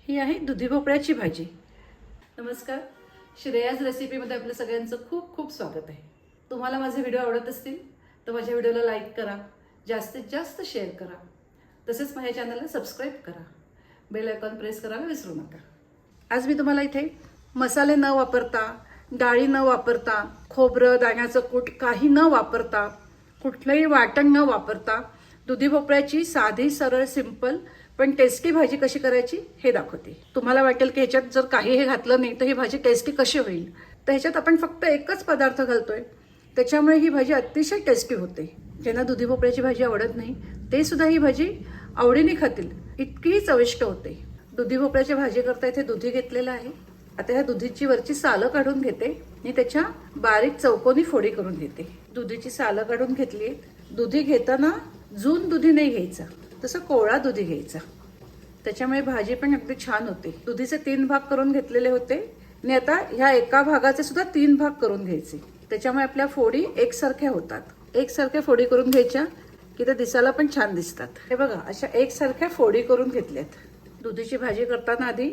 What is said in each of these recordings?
ही आहे दुधी भोपळ्याची भाजी। नमस्कार, श्रेयाज रेसिपीमध्ये आपलं सगळ्यांचं खूप खूप स्वागत आहे। तुम्हाला माझे व्हिडिओ आवडत असतील तर माझ्या व्हिडिओला लाईक करा, जास्तीत जास्त शेअर करा, तसेच माझ्या चॅनलला सबस्क्राईब करा, बेल आयकॉन प्रेस करायला विसरू नका। आज मी तुम्हाला इथे मसाले न वापरता, डाळी न वापरता, खोबरं दाण्याचं कूट काही न वापरता, कुठलंही वाटण न वापरता दुधी भोपळ्याची साधी सरळ सिंपल पण टेस्टी भाजी कशी करायची हे दाखवते। तुम्हाला वाटेल की ह्याच्यात जर काही हे घातलं नाही तर ही भाजी टेस्टी कशी होईल, तर ह्याच्यात आपण फक्त एकच पदार्थ घालतोय, त्याच्यामुळे ही भाजी अतिशय टेस्टी होते। ज्यांना दुधी भोपळ्याची भाजी आवडत नाही ते सुद्धा ही भाजी आवडीने खातील, इतकी चविष्ट होते। दुधी भोपळ्याची भाजी करता इथे दुधी घेतलेला आहे। आता ह्या दुधीची वरची सालं काढून घेते आणि त्याच्या बारीक चौकोनी फोडी करून घेते। दुधीची सालं काढून घेतली। दुधी घेताना जून दुधी नाही घ्यायचा, तसं कोवळा दुधी घ्यायचा, त्याच्यामुळे भाजी पण अगदी छान होते। दुधीचे 3 भाग करून घेतलेले होते आणि आता ह्या एका भागाचे सुद्धा 3 भाग करून घ्यायचे, त्याच्यामुळे आपल्या फोडी एकसारख्या होतात। एकसारख्या फोडी करून घ्यायच्या की ते दिसायला पण छान दिसतात। हे बघा, अशा एकसारख्या फोडी करून घेतल्यात। दुधीची भाजी करताना आधी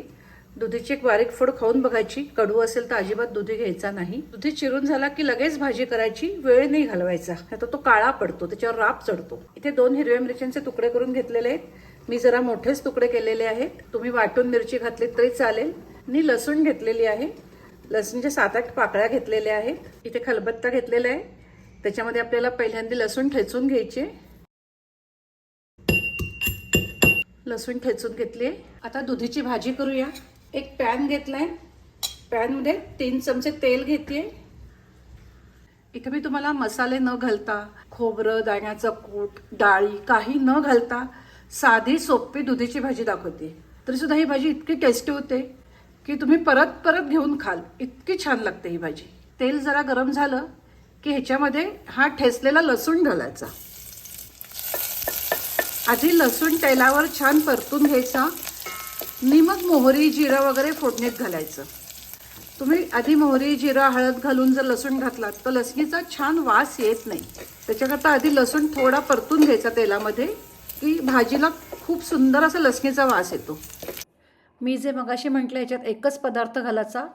दुधीची एक बारीक फोड खाऊन बघायची, कडू असेल तर अजिबात दुधी घ्यायचा नाही। दुधी चिरून झाला की लगेच भाजी करायची, वेळ नाही घालवायचा, आता तो काळा पडतो, त्याच्यावर राप चढतो। इथे 2 हिरव्या मिरच्यांचे तुकडे करून घेतलेले आहेत। मी जरा मोठेच तुकडे केलेले आहेत, तुम्ही वाटून मिरची घातली तरी चालेल। आणि लसूण घेतलेली आहे, लसूणच्या 7-8 पाकळ्या घेतलेल्या आहेत। इथे खलबत्ता घेतलेला आहे, त्याच्यामध्ये आपल्याला पहिल्यांदा लसूण ठेचून घ्यायचे। लसूण ठेचून घेतली। आता दुधीची भाजी करूया। एक पॅन घेतलाय, पॅन मध्ये 3 चमचे तेल घेते। इथे मी तुम्हाला मसाले न घालता, खोबरं दाण्याचं कूट, डाळी काही न घालता साधी सोपी दुधीची भाजी दाखवते। तरी सुद्धा ही भाजी इतकी टेस्टी होते की तुम्ही परत परत घेऊन खाल, इतकी छान लागते ही भाजी। तेल जरा गरम झालं की ह्याच्यामध्ये हा ठेचलेला लसूण घालायचा। आधी लसूण तेलावर छान परतून घ्यायचा आणि मग मोहरी जिरा वगैरे फोडणीत घालायचं। तुम्ही आधी मोहरी जिरा हळद घालून जर लसूण घातलात तर लसणीचा छान वास येत नाही, त्याच्याकरता आधी लसूण थोडा परतून घ्यायचा तेलामध्ये की भाजीला खूप सुंदर असा लसणीचा वास येतो। मी जे मगाशी म्हटलं याच्यात एकच पदार्थ घालायचा,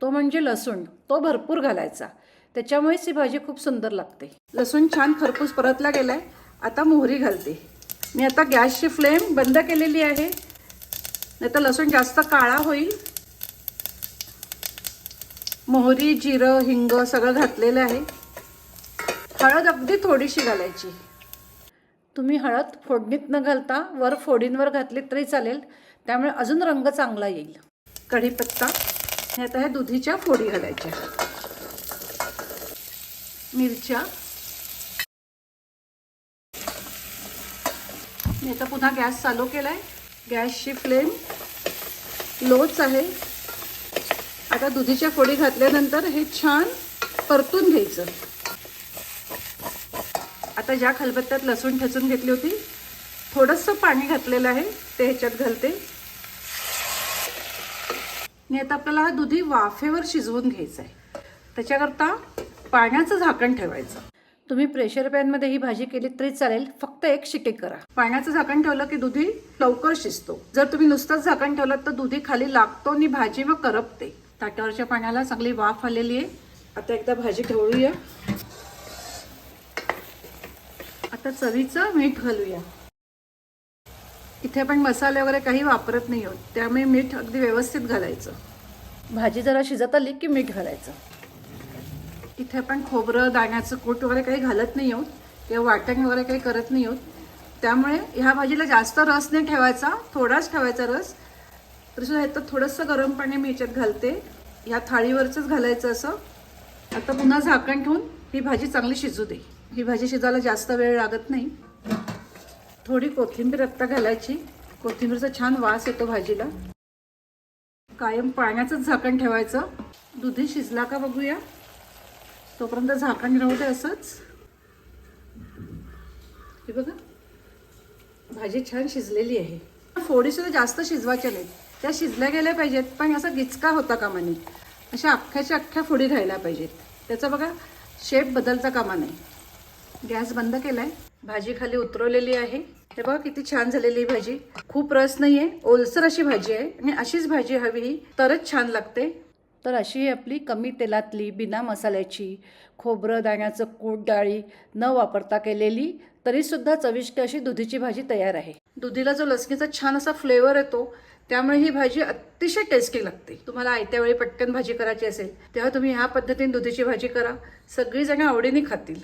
तो म्हणजे लसूण, तो भरपूर घालायचा, त्याच्यामुळेच ही भाजी खूप सुंदर लागते। लसूण छान खरपूस परतला गेलाय, आता मोहरी घालते। मी आता गॅसची फ्लेम बंद केलेली आहे, नाही तर लसूण जास्त काळा होईल। मोहरी जिरं हिंग सगळं घातलेलं आहे। हळद अगदी थोडीशी घालायची। तुम्ही हळद फोडणीत न घालता वर फोडींवर घातली तरी चालेल, त्यामुळे अजून रंग चांगला येईल। कढीपत्ता, हे आता ह्या दुधीच्या फोडी घालायच्या। मिरच्या, मी आता पुन्हा गॅस चालू केलाय, गॅसची फ्लेम लोच आहे। आता दुधीच्या फोडी घातल्यानंतर हे छान परतून घ्यायचं। आता ज्या खलबत्त्यात लसूण ठेचून घेतली होती, थोडंसं पाणी घातलेलं आहे ते ह्याच्यात घालते आणि आता आपल्याला हा दुधी वाफेवर शिजवून घ्यायचा आहे, त्याच्याकरता पाण्याचं झाकण ठेवायचं। तुम्ही प्रेशर पॅनमध्ये ही भाजी केली तरी चालेल, फक्त 1 शिटी करा। पाण्याचं झाकण ठेवलं की दुधी लवकर शिजतो। जर तुम्ही नुसतंच झाकण ठेवलं तर दुधी खाली लागतो आणि भाजी मग करपते। ताटावरच्या पाण्याला चांगली वाफ आलेली आहे। आता एकदा भाजी ढवळूया। आता चवीचं मीठ घालूया। इथे आपण मसाले वगैरे काही वापरत नाही आहोत, त्यामुळे मीठ अगदी व्यवस्थित घालायचं। भाजी जरा शिजत आली की मीठ घालायचं। इथे आपण खोबरं दाण्याचं कूट वगैरे काही घालत नाही आहोत किंवा वाटण वगैरे काही करत नाही आहोत, त्यामुळे ह्या भाजीला जास्त रस नाही ठेवायचा, थोडाच ठेवायचा रस। तरी सुद्धा इथं थोडंसं गरम पाणी मी ह्याच्यात घालते, ह्या थाळीवरच घालायचं असं। आता पुन्हा झाकण ठेवून ही भाजी चांगली शिजू दे। ही भाजी शिजायला जास्त वेळ लागत नाही। थोडी कोथिंबीर आत्ता घालायची, कोथिंबीरचा छान वास येतो भाजीला। कायम पाण्याचंच झाकण ठेवायचं। दुधी शिजला का बघूया, तोपर्यंत झाकण राहू दे असंच। हे बघा, भाजी छान शिजलेली आहे। फोडी सुद्धा जास्त शिजवायच्या नाहीत, त्या शिजल्या गेल्या पाहिजेत, पण असा गिचका होता कामा नये, अशा अख्ख्याच्या अख्ख्या फोडी राहायला पाहिजेत, त्याचा बघा शेप बदलता कामा नये। गॅस बंद केलाय, भाजी खाली उतरवलेली आहे. हे बघा किती छान झालेली ही भाजी. खूप रस नाहीये, ओलसर अशी भाजी आहे आणि अशीच भाजी हवी ही तरच छान लागते. तर अशी ही आपली कमी तेलातली, बिना मसाल्याची, खोबरं दाण्याचं कूट डाळी न वापरता केलेली तरीसुद्धा चविष्ट अशी दुधीची भाजी तयार आहे. दुधीला जो लसणीचा छान असा फ्लेवर येतो त्यामुळे ही भाजी अतिशय टेस्टी लागते. तुम्हाला आयत्या वेळी पटकन भाजी करायची असेल तेव्हा तुम्ही ह्या पद्धतीने दुधीची भाजी करा. सगळीजण आवडीने खातील.